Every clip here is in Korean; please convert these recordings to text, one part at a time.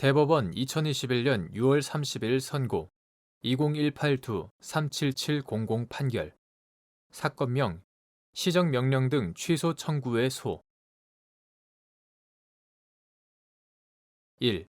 대법원 2021년 6월 30일 선고 2018-2-37700 판결 사건명 시정명령 등 취소 청구의 소 1.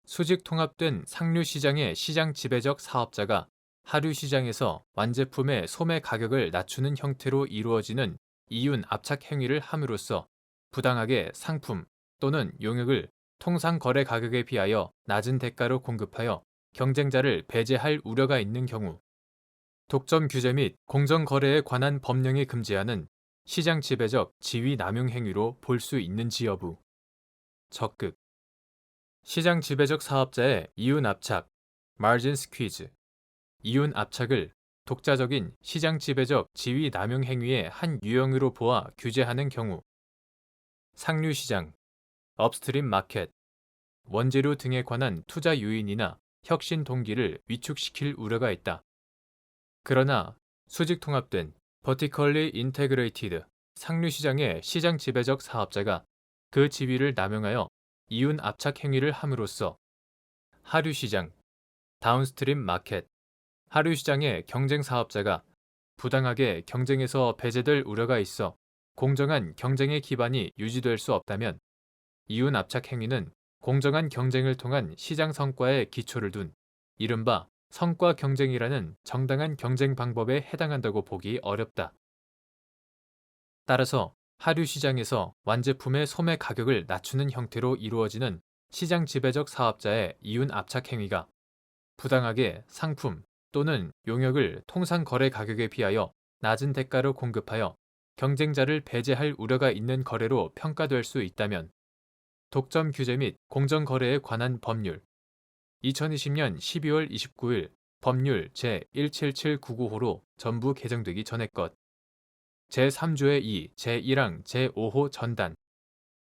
수직 통합된 상류시장의 시장 지배적 사업자가 하류시장에서 완제품의 소매 가격을 낮추는 형태로 이루어지는 이윤 압착 행위를 함으로써 부당하게 상품 또는 용역을 통상 거래 가격에 비하여 낮은 대가로 공급하여 경쟁자를 배제할 우려가 있는 경우 독점 규제 및 공정거래에 관한 법령이 금지하는 시장 지배적 지위 남용 행위로 볼 수 있는지 여부. 적극 시장 지배적 사업자의 이윤 압착, margin squeeze, 이윤 압착을 독자적인 시장 지배적 지위 남용 행위의 한 유형으로 보아 규제하는 경우 상류 시장, 업스트림 마켓, 원재료 등에 관한 투자 요인이나 혁신 동기를 위축시킬 우려가 있다. 그러나 수직 통합된 vertically integrated 상류 시장의 시장 지배적 사업자가 그 지위를 남용하여 이윤 압착 행위를 함으로써 하류 시장, 다운스트림 마켓, 하류 시장의 경쟁 사업자가 부당하게 경쟁에서 배제될 우려가 있어 공정한 경쟁의 기반이 유지될 수 없다면 이윤 압착 행위는 공정한 경쟁을 통한 시장 성과에 기초를 둔 이른바 성과 경쟁이라는 정당한 경쟁 방법에 해당한다고 보기 어렵다. 따라서 하류 시장에서 완제품의 소매 가격을 낮추는 형태로 이루어지는 시장 지배적 사업자의 이윤 압착 행위가 부당하게 상품 또는 용역을 통상 거래 가격에 비하여 낮은 대가로 공급하여 경쟁자를 배제할 우려가 있는 거래로 평가될 수 있다면 독점 규제 및 공정거래에 관한 법률 2020년 12월 29일 법률 제17799호로 전부 개정되기 전의 것 제3조의 2, 제1항, 제5호 전단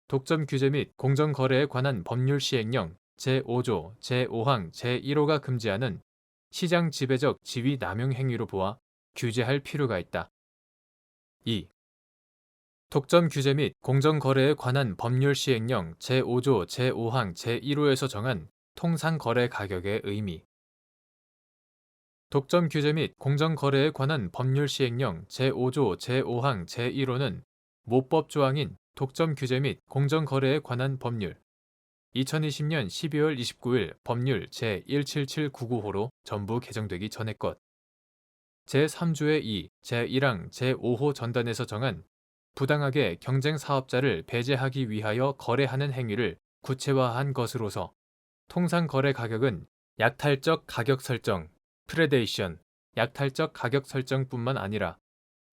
독점 규제 및 공정거래에 관한 법률 시행령 제5조, 제5항, 제1호가 금지하는 시장 지배적 지위 남용 행위로 보아 규제할 필요가 있다. 2. 독점 규제 및 공정거래에 관한 법률 시행령 제5조, 제5항, 제1호에서 정한 통상 거래 가격의 의미 독점 규제 및 공정거래에 관한 법률 시행령 제5조, 제5항, 제1호는 모법 조항인 독점 규제 및 공정거래에 관한 법률 2020년 12월 29일 법률 제17799호로 전부 개정되기 전의 것 제3조의 2, 제1항, 제5호 전단에서 정한 부당하게 경쟁 사업자를 배제하기 위하여 거래하는 행위를 구체화한 것으로서 통상 거래 가격은 약탈적 가격 설정, 프레데이션, 약탈적 가격 설정뿐만 아니라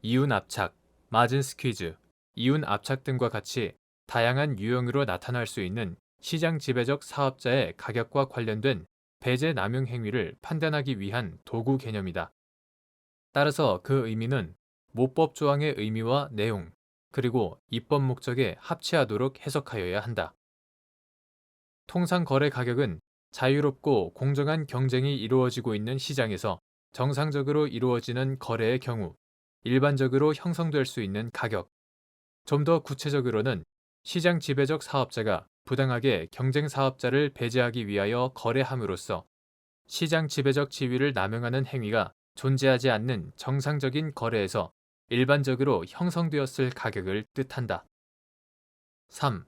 이윤 압착, 마진 스퀴즈, 이윤 압착 등과 같이 다양한 유형으로 나타날 수 있는 시장 지배적 사업자의 가격과 관련된 배제 남용 행위를 판단하기 위한 도구 개념이다. 따라서 그 의미는 모법 조항의 의미와 내용, 그리고 입법 목적에 합치하도록 해석하여야 한다. 통상 거래 가격은 자유롭고 공정한 경쟁이 이루어지고 있는 시장에서 정상적으로 이루어지는 거래의 경우 일반적으로 형성될 수 있는 가격. 좀 더 구체적으로는 시장 지배적 사업자가 부당하게 경쟁 사업자를 배제하기 위하여 거래함으로써 시장 지배적 지위를 남용하는 행위가 존재하지 않는 정상적인 거래에서 일반적으로 형성되었을 가격을 뜻한다. 3.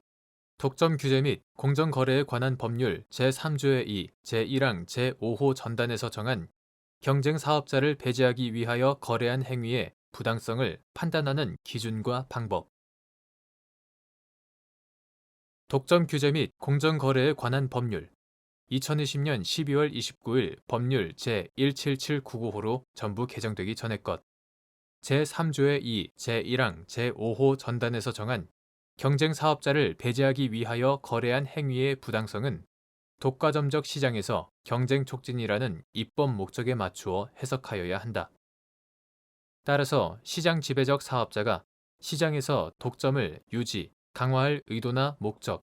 독점 규제 및 공정거래에 관한 법률 제3조의 2, 제1항, 제5호 전단에서 정한 경쟁 사업자를 배제하기 위하여 거래한 행위의 부당성을 판단하는 기준과 방법. 독점 규제 및 공정거래에 관한 법률 2020년 12월 29일 법률 제17799호로 전부 개정되기 전의 것 제3조의 2, 제1항, 제5호 전단에서 정한 경쟁 사업자를 배제하기 위하여 거래한 행위의 부당성은 독과점적 시장에서 경쟁 촉진이라는 입법 목적에 맞추어 해석하여야 한다. 따라서 시장 지배적 사업자가 시장에서 독점을 유지, 강화할 의도나 목적,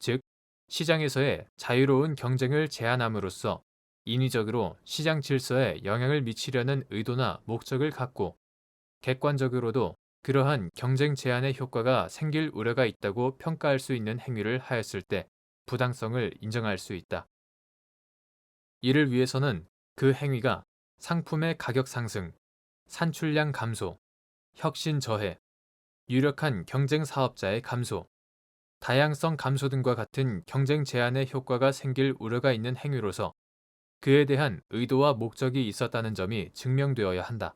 즉 시장에서의 자유로운 경쟁을 제한함으로써 인위적으로 시장 질서에 영향을 미치려는 의도나 목적을 갖고 객관적으로도 그러한 경쟁 제한의 효과가 생길 우려가 있다고 평가할 수 있는 행위를 하였을 때 부당성을 인정할 수 있다. 이를 위해서는 그 행위가 상품의 가격 상승, 산출량 감소, 혁신 저해, 유력한 경쟁 사업자의 감소, 다양성 감소 등과 같은 경쟁 제한의 효과가 생길 우려가 있는 행위로서 그에 대한 의도와 목적이 있었다는 점이 증명되어야 한다.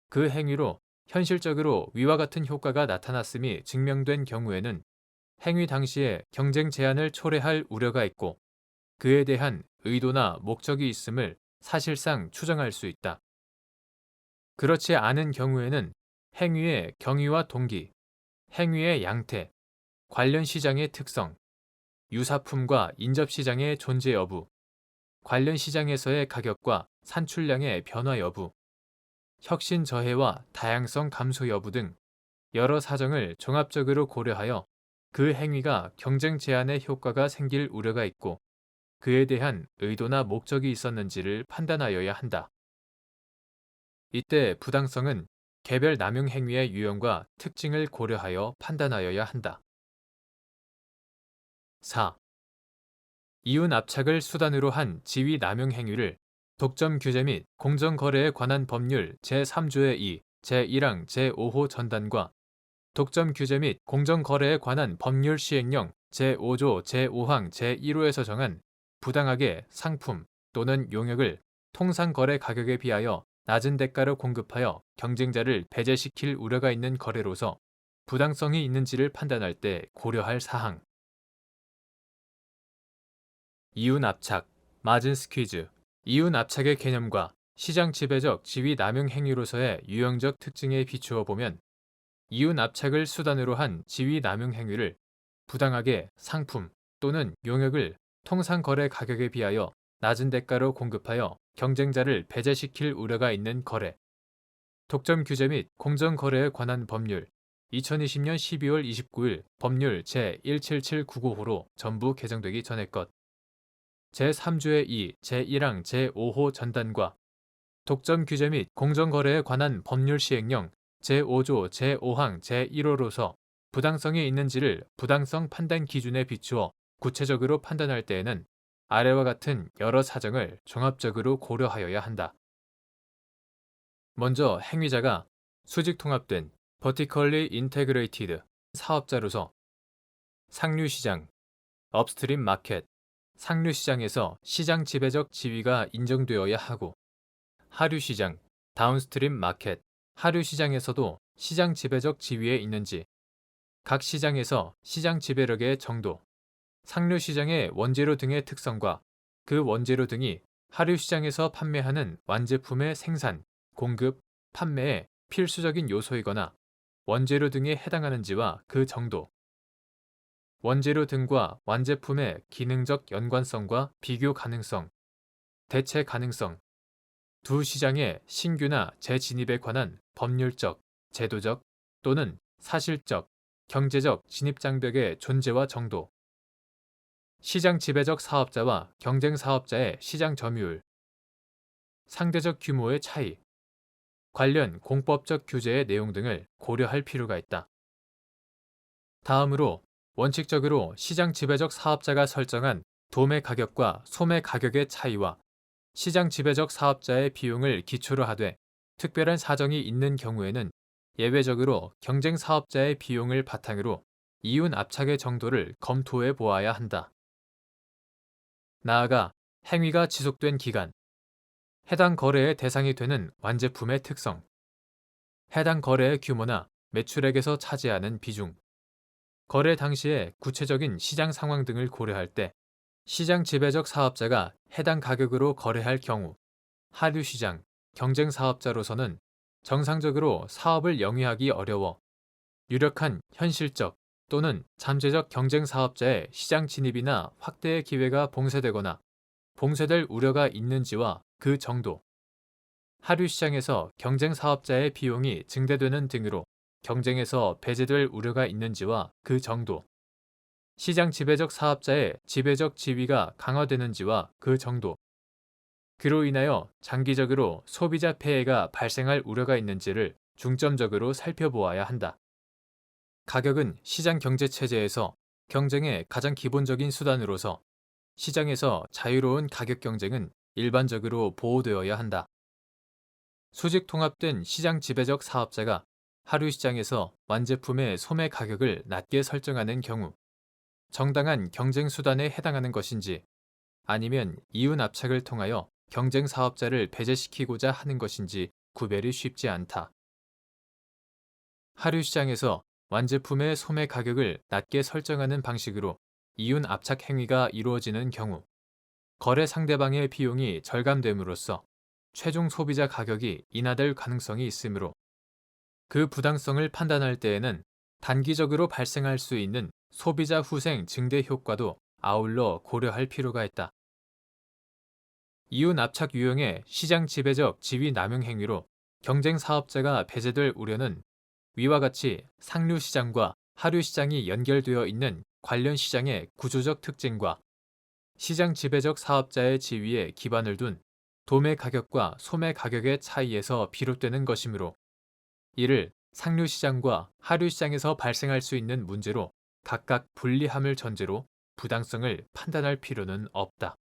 그 행위로 현실적으로 위와 같은 효과가 나타났음이 증명된 경우에는 행위 당시에 경쟁 제한을 초래할 우려가 있고 그에 대한 의도나 목적이 있음을 사실상 추정할 수 있다. 그렇지 않은 경우에는 행위의 경위와 동기, 행위의 양태, 관련 시장의 특성, 유사품과 인접 시장의 존재 여부, 관련 시장에서의 가격과 산출량의 변화 여부, 혁신 저해와 다양성 감소 여부 등 여러 사정을 종합적으로 고려하여 그 행위가 경쟁 제한의 효과가 생길 우려가 있고 그에 대한 의도나 목적이 있었는지를 판단하여야 한다. 이때 부당성은 개별 남용 행위의 유형과 특징을 고려하여 판단하여야 한다. 4. 이윤 압착을 수단으로 한 지위 남용 행위를 독점 규제 및 공정거래에 관한 법률 제3조의 2, 제1항 제5호 전단과 독점 규제 및 공정거래에 관한 법률 시행령 제5조 제5항 제1호에서 정한 부당하게 상품 또는 용역을 통상거래 가격에 비하여 낮은 대가로 공급하여 경쟁자를 배제시킬 우려가 있는 거래로서 부당성이 있는지를 판단할 때 고려할 사항. 이윤 압착, 마진 스퀴즈. 이윤 압착의 개념과 시장 지배적 지위 남용 행위로서의 유형적 특징에 비추어 보면 이윤 압착을 수단으로 한 지위 남용 행위를 부당하게 상품 또는 용역을 통상 거래 가격에 비하여 낮은 대가로 공급하여 경쟁자를 배제시킬 우려가 있는 거래. 독점 규제 및 공정 거래에 관한 법률 2020년 12월 29일 법률 제17799호로 전부 개정되기 전의 것. 제3조의 2, 제1항 제5호 전단과 독점 규제 및 공정거래에 관한 법률 시행령 제5조 제5항 제1호로서 부당성이 있는지를 부당성 판단 기준에 비추어 구체적으로 판단할 때에는 아래와 같은 여러 사정을 종합적으로 고려하여야 한다. 먼저 행위자가 수직 통합된 vertically integrated 사업자로서 상류시장, 업스트림 마켓, 상류시장에서 시장 지배적 지위가 인정되어야 하고 하류시장, 다운스트림 마켓, 하류시장에서도 시장 지배적 지위에 있는지, 각 시장에서 시장 지배력의 정도, 상류시장의 원재료 등의 특성과 그 원재료 등이 하류시장에서 판매하는 완제품의 생산, 공급, 판매에 필수적인 요소이거나 원재료 등에 해당하는지와 그 정도, 원재료 등과 완제품의 기능적 연관성과 비교 가능성, 대체 가능성, 두 시장의 신규나 재진입에 관한 법률적, 제도적 또는 사실적, 경제적 진입 장벽의 존재와 정도, 시장 지배적 사업자와 경쟁 사업자의 시장 점유율, 상대적 규모의 차이, 관련 공법적 규제의 내용 등을 고려할 필요가 있다. 다음으로 원칙적으로 시장 지배적 사업자가 설정한 도매 가격과 소매 가격의 차이와 시장 지배적 사업자의 비용을 기초로 하되 특별한 사정이 있는 경우에는 예외적으로 경쟁 사업자의 비용을 바탕으로 이윤 압착의 정도를 검토해 보아야 한다. 나아가 행위가 지속된 기간, 해당 거래의 대상이 되는 완제품의 특성, 해당 거래의 규모나 매출액에서 차지하는 비중, 거래 당시의 구체적인 시장 상황 등을 고려할 때 시장 지배적 사업자가 해당 가격으로 거래할 경우 하류시장, 경쟁 사업자로서는 정상적으로 사업을 영위하기 어려워 유력한 현실적 또는 잠재적 경쟁 사업자의 시장 진입이나 확대의 기회가 봉쇄되거나 봉쇄될 우려가 있는지와 그 정도, 하류시장에서 경쟁 사업자의 비용이 증대되는 등으로 경쟁에서 배제될 우려가 있는지와 그 정도, 시장 지배적 사업자의 지배적 지위가 강화되는지와 그 정도, 그로 인하여 장기적으로 소비자 폐해가 발생할 우려가 있는지를 중점적으로 살펴보아야 한다. 가격은 시장 경제 체제에서 경쟁의 가장 기본적인 수단으로서 시장에서 자유로운 가격 경쟁은 일반적으로 보호되어야 한다. 수직 통합된 시장 지배적 사업자가 하류 시장에서 완제품의 소매 가격을 낮게 설정하는 경우 정당한 경쟁 수단에 해당하는 것인지 아니면 이윤 압착을 통하여 경쟁 사업자를 배제시키고자 하는 것인지 구별이 쉽지 않다. 하류 시장에서 완제품의 소매 가격을 낮게 설정하는 방식으로 이윤 압착 행위가 이루어지는 경우 거래 상대방의 비용이 절감됨으로써 최종 소비자 가격이 인하될 가능성이 있으므로 그 부당성을 판단할 때에는 단기적으로 발생할 수 있는 소비자 후생 증대 효과도 아울러 고려할 필요가 있다. 이윤 압착 유형의 시장 지배적 지위 남용 행위로 경쟁 사업자가 배제될 우려는 위와 같이 상류 시장과 하류 시장이 연결되어 있는 관련 시장의 구조적 특징과 시장 지배적 사업자의 지위에 기반을 둔 도매 가격과 소매 가격의 차이에서 비롯되는 것이므로 이를 상류 시장과 하류 시장에서 발생할 수 있는 문제로 각각 분리함을 전제로 부당성을 판단할 필요는 없다.